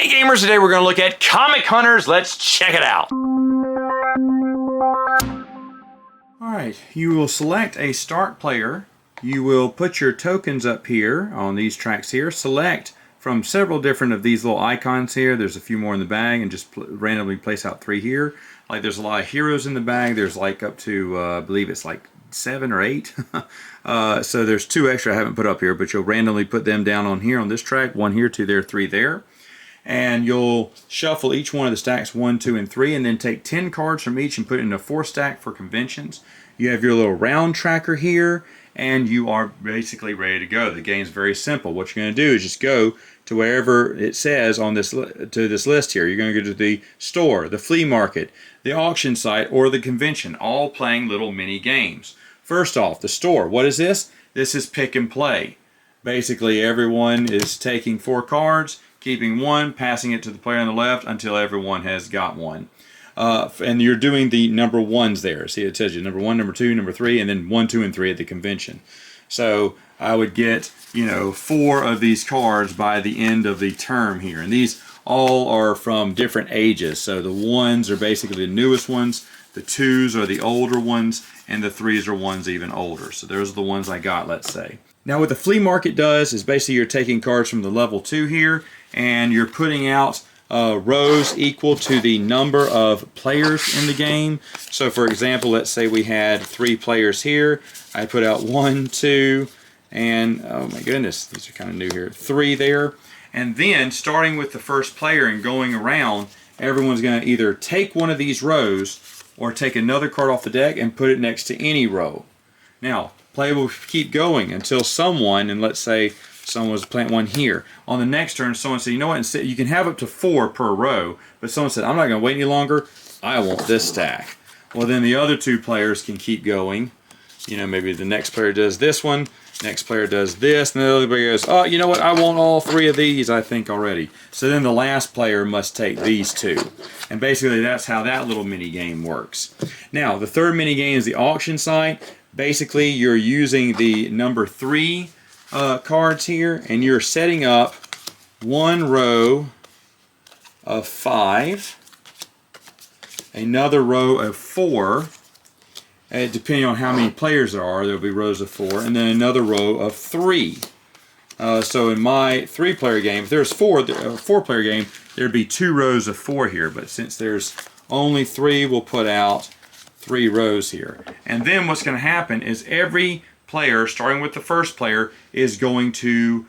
Hey gamers, today we're going to look at Comic Hunters. Let's check it out. Alright, you will select a start player. You will put your tokens up here on these tracks here. Select from several different of these little icons here. There's a few more in the bag, and just randomly place out 3 here. Like there's a lot of heroes in the bag. There's like up to, I believe it's like 7 or 8. So there's 2 extra I haven't put up here, but you'll randomly put them down on here on this track. 1 here, 2 there, 3 there. And you'll shuffle each one of the stacks 1, 2, and 3, and then take 10 cards from each and put it in a 4 stack for conventions. You have your little round tracker here, and you are basically ready to go. The game's very simple. What you're going to do is just go to wherever it says on this list here. You're going to go to the store, the flea market, the auction site, or the convention, all playing little mini games. First off, the store. What is this? This is pick and play. Basically, everyone is taking 4 cards, keeping 1, passing it to the player on the left until everyone has got 1. And you're doing the number 1s there. See, it tells you number 1, number 2, number 3, and then 1, 2, and 3 at the convention. So I would get, 4 of these cards by the end of the term here. And these all are from different ages. So the 1s are basically the newest ones, the 2s are the older ones, and the 3s are ones even older. So those are the ones I got, let's say. Now what the flea market does is basically you're taking cards from the level 2 here, and you're putting out rows equal to the number of players in the game. So for example, let's say we had 3 players here. I put out 1, 2, and oh my goodness, these are kind of new here, 3 there. And then starting with the first player and going around, everyone's going to either take one of these rows or take another card off the deck and put it next to any row. Now, play will keep going until someone, and let's say someone was plant 1 here. On the next turn, someone said, you know what, instead you can have up to 4 per row, but someone said, I'm not going to wait any longer, I want this stack. Well, then the other 2 players can keep going. Maybe the next player does this one, next player does this, and the other player goes, oh, you know what, I want all 3 of these, I think, already. So then the last player must take these 2. And basically that's how that little mini game works. Now, the third mini game is the auction site. Basically, you're using the number 3 cards here, and you're setting up 1 row of 5, another row of 4, depending on how many players there are, there'll be rows of 4, and then another row of 3. So in my 3-player game, if there's 4-player game, there'd be 2 rows of 4 here, but since there's only 3, we'll put out 3 rows here. And then what's going to happen is every player, starting with the first player, is going to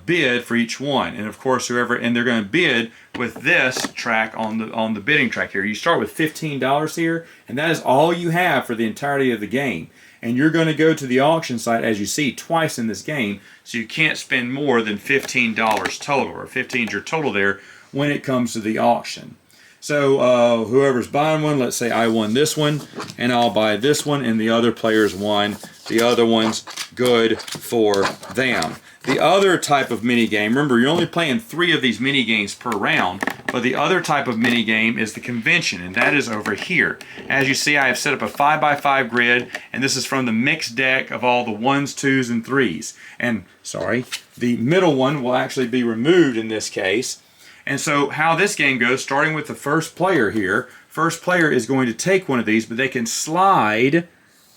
bid for each one, and of course they're going to bid with this track on the bidding track here. You start with $15 here, and that is all you have for the entirety of the game. And you're going to go to the auction site, as you see, twice in this game, so you can't spend more than $15 total, or 15 is your total there when it comes to the auction. So whoever's buying one, let's say I won this one, and I'll buy this one, and the other players won. The other one's good for them. The other type of mini game, remember you're only playing 3 of these mini games per round, but the other type of mini game is the convention, and that is over here. As you see, I have set up a 5x5 grid, and this is from the mixed deck of all the 1s, 2s, and 3s. And, sorry, the middle one will actually be removed in this case. And so how this game goes, starting with the first player here, first player is going to take one of these, but they can slide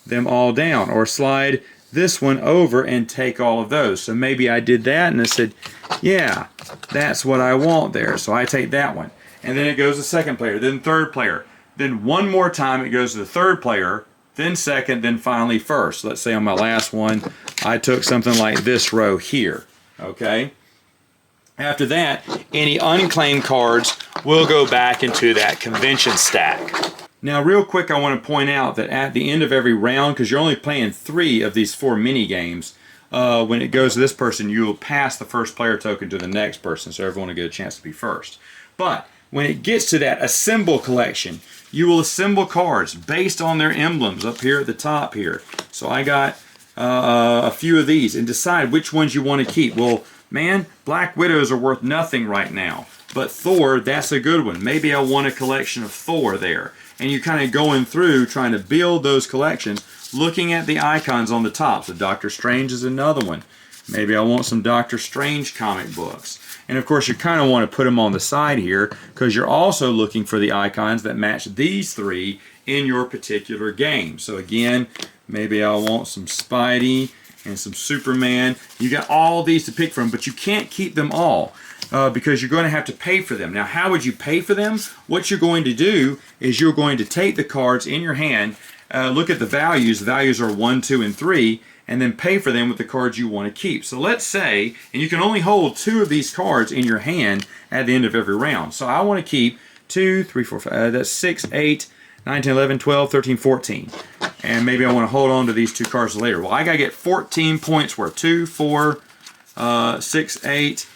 them all down, or slide this one over and take all of those. So maybe I did that and I said, yeah, that's what I want there. So I take that one. And then it goes to second player, then third player. Then one more time it goes to the third player, then second, then finally first. Let's say on my last one, I took something like this row here, okay? After that, any unclaimed cards will go back into that convention stack. Now real quick, I want to point out that at the end of every round, because you're only playing 3 of these 4 mini games, when it goes to this person, you will pass the first player token to the next person, so everyone will get a chance to be first. But when it gets to that assemble collection, you will assemble cards based on their emblems up here at the top here. So I got a few of these, and decide which ones you want to keep. Well, man, Black Widows are worth nothing right now, but Thor, that's a good one. Maybe I want a collection of Thor there. And you're kind of going through trying to build those collections, looking at the icons on the top. So Doctor Strange is another one. Maybe I want some Doctor Strange comic books. And of course, you kind of want to put them on the side here because you're also looking for the icons that match these three in your particular game. So again, maybe I want some Spidey and some Superman. You got all these to pick from, but you can't keep them all because you're going to have to pay for them. Now, how would you pay for them? What you're going to do is you're going to take the cards in your hand, look at the values. The values are 1, 2, and 3, and then pay for them with the cards you want to keep. So let's say, and you can only hold 2 of these cards in your hand at the end of every round. So I want to keep 2, 3, 4, 5, that's 6, 8, 9, 10, 11, 12, 13, 14. And maybe I want to hold on to these 2 cards later. Well, I got to get 14 points worth. 2, 4, 6, 8,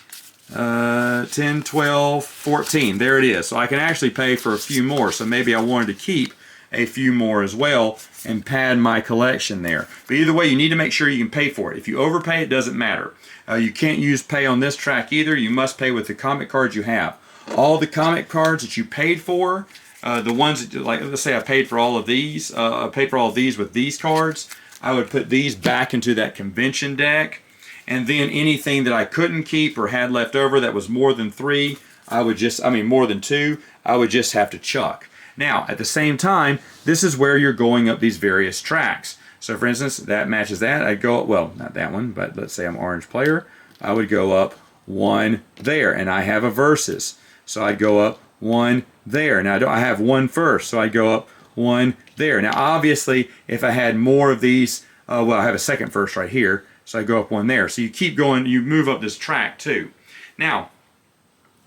10, 12, 14. There it is. So I can actually pay for a few more. So maybe I wanted to keep a few more as well and pad my collection there. But either way, you need to make sure you can pay for it. If you overpay, it doesn't matter. You can't use pay on this track either. You must pay with the comic cards you have. All the comic cards that you paid for, the ones that, like, let's say I paid for all of these, I paid for all of these with these cards, I would put these back into that convention deck, and then anything that I couldn't keep or had left over that was more than 3, more than 2, I would just have to chuck. Now, at the same time, this is where you're going up these various tracks. So for instance, that matches that. I'd go, well, not that one, but let's say I'm orange player. I would go up 1 there, and I have a versus. So I'd go up 1 there. Now I have 1 first, so I'd go up 1 there. Now obviously, if I had more of these, well, I have a second first right here, so I go up 1 there. So you keep going, you move up this track too. Now,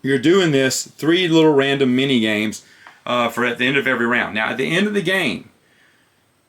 you're doing this 3 little random mini games for at the end of every round. Now, at the end of the game,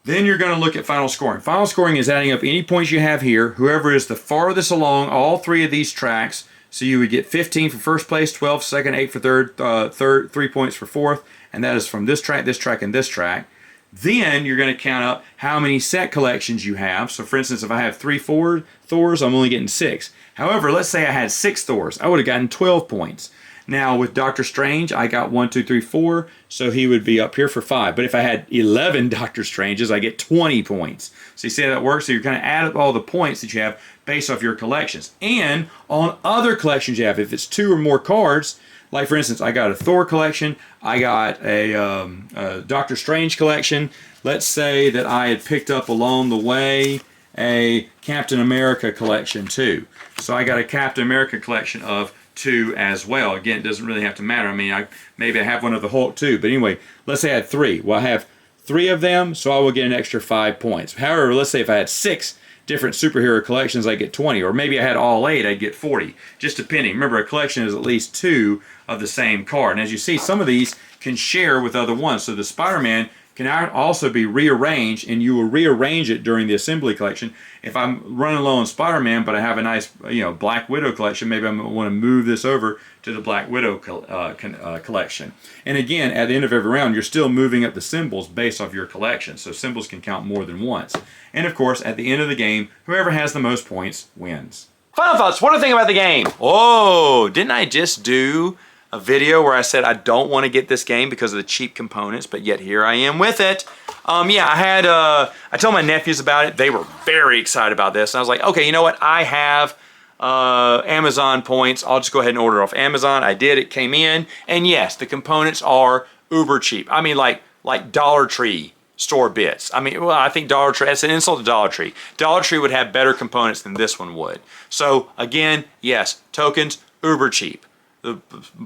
then you're going to look at final scoring. Final scoring is adding up any points you have here. Whoever is the farthest along all 3 of these tracks. So you would get 15 for first place, 12 second, 8 for third, 3 points for fourth, and that is from this track, and this track. Then you're going to count up how many set collections you have. So for instance, if I have 3 Thors, I'm only getting 6. However, let's say I had 6 Thors. I would have gotten 12 points. Now with Doctor Strange, I got 1, 2, 3, 4, so he would be up here for 5. But if I had 11 Doctor Stranges, I get 20 points. So you see how that works? So you're going to add up all the points that you have based off your collections. And on other collections you have, if it's 2 or more cards, like for instance, I got a Thor collection, I got a Doctor Strange collection. Let's say that I had picked up along the way a Captain America collection too. So I got a Captain America collection of 2 as well. Again, it doesn't really have to matter. I mean, maybe I have one of the Hulk too. But anyway, let's say I had 3. Well, I have 3 of them, so I will get an extra 5 points. However, let's say if I had 6 different superhero collections, I get 20. Or maybe I had all 8, I'd get 40. Just depending. Remember, a collection is at least 2 of the same card. And as you see, some of these can share with other ones. So the Spider-Man can also be rearranged, and you will rearrange it during the assembly collection. If I'm running low on Spider-Man, but I have a nice, Black Widow collection, maybe I want to move this over to the Black Widow collection. And again, at the end of every round, you're still moving up the symbols based off your collection, so symbols can count more than once. And of course, at the end of the game, whoever has the most points wins. Final thoughts. What do you think about the game? Oh, didn't I just do a video where I said I don't want to get this game because of the cheap components, but yet here I am with it. I told my nephews about it. They were very excited about this. And I was like, okay, you know what? I have Amazon points. I'll just go ahead and order off Amazon. I did. It came in. And yes, the components are uber cheap. I mean, like Dollar Tree store bits. I mean, well, I think Dollar Tree, that's an insult to Dollar Tree. Dollar Tree would have better components than this one would. So again, yes, tokens, uber cheap. The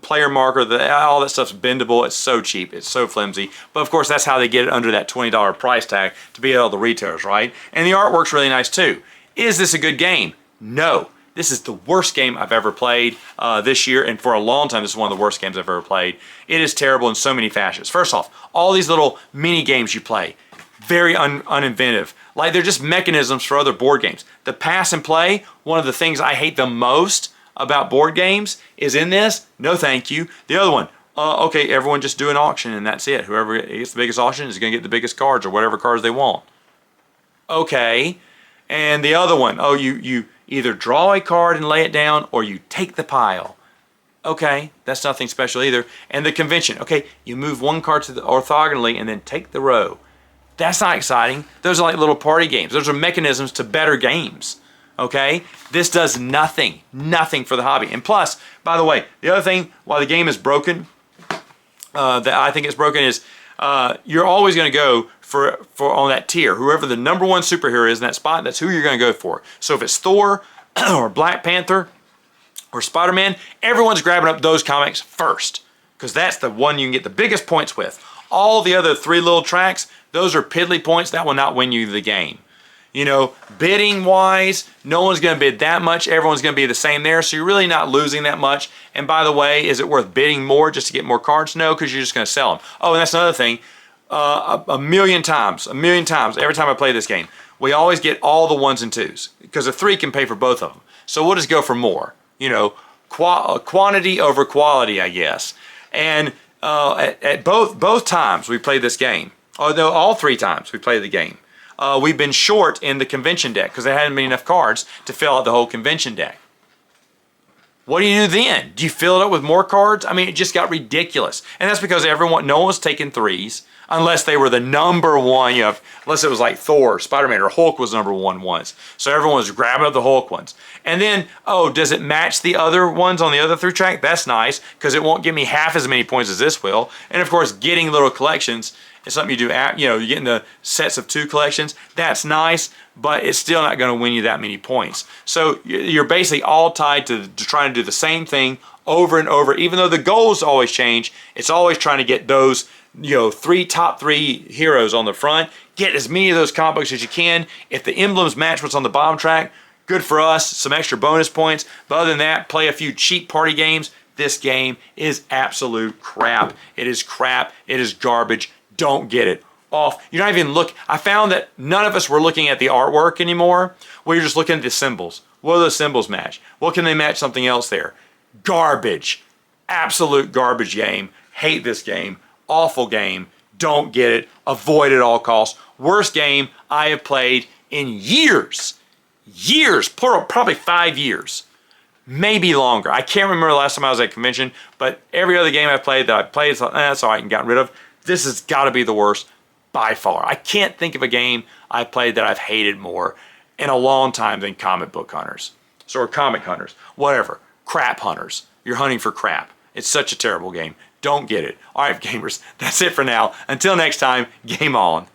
player marker, all that stuff's bendable. It's so cheap. It's so flimsy. But of course, that's how they get it under that $20 price tag to be at all the retailers, right? And the artwork's really nice too. Is this a good game? No. This is the worst game I've ever played this year, and for a long time, this is one of the worst games I've ever played. It is terrible in so many fashions. First off, all these little mini games you play, very uninventive. Like they're just mechanisms for other board games. The pass and play, one of the things I hate the most about board games is in this. No thank you. The other one, okay, everyone just do an auction and that's it. Whoever gets the biggest auction is going to get the biggest cards or whatever cards they want. Okay. And the other one, oh, you either draw a card and lay it down or you take the pile. Okay, that's nothing special either. And the convention, okay, you move one card to the orthogonally and then take the row. That's not exciting. Those are like little party games. Those are mechanisms to better games. Okay? This does nothing for the hobby. And plus, by the way, the other thing, while the game is broken, that I think it's broken is you're always going to go for on that tier. Whoever the number one superhero is in that spot, that's who you're going to go for. So if it's Thor or Black Panther or Spider-Man, everyone's grabbing up those comics first because that's the one you can get the biggest points with. All the other 3 little tracks, those are piddly points. That will not win you the game. You know, bidding wise, no one's going to bid that much. Everyone's going to be the same there. So you're really not losing that much. And by the way, is it worth bidding more just to get more cards? No, because you're just going to sell them. Oh, and that's another thing. A million times, every time I play this game, we always get all the 1s and 2s because a 3 can pay for both of them. So we'll just go for more. You know, quantity over quality, I guess. And at both times we played this game, although all 3 times we played the game, we've been short in the convention deck because there hadn't been enough cards to fill out the whole convention deck. What do you do then? Do you fill it up with more cards? I mean, it just got ridiculous. And that's because no one was taking 3s unless they were the number one, you know, unless it was like Thor, Spider-Man, or Hulk was number 1 once. So everyone was grabbing up the Hulk ones. And then, oh, does it match the other ones on the other 3 track? That's nice because it won't give me half as many points as this will. And of course, getting little collections is something you do, you know, you're getting the sets of 2 collections. That's nice, but it's still not going to win you that many points. So you're basically all tied to trying to do the same thing over and over. Even though the goals always change, it's always trying to get those, you know, top 3 heroes on the front. Get as many of those comic books as you can. If the emblems match what's on the bottom track, good for us, some extra bonus points. But other than that, play a few cheap party games. This game is absolute crap. It is crap. It is garbage. Don't get it. Off. You're not even look. I found that none of us were looking at the artwork anymore. We're just looking at the symbols. What do those symbols match? What can they match something else there? Garbage. Absolute garbage game. Hate this game. Awful game. Don't get it. Avoid it at all costs. Worst game I have played in years. Years. Plural, probably 5 years. Maybe longer. I can't remember the last time I was at a convention, but every other game I played that I played, that's all right and gotten rid of. This has got to be the worst by far. I can't think of a game I played that I've hated more in a long time than Comic Book Hunters. Or Comic Hunters. Whatever. Crap Hunters. You're hunting for crap. It's such a terrible game. Don't get it. All right, gamers. That's it for now. Until next time, game on.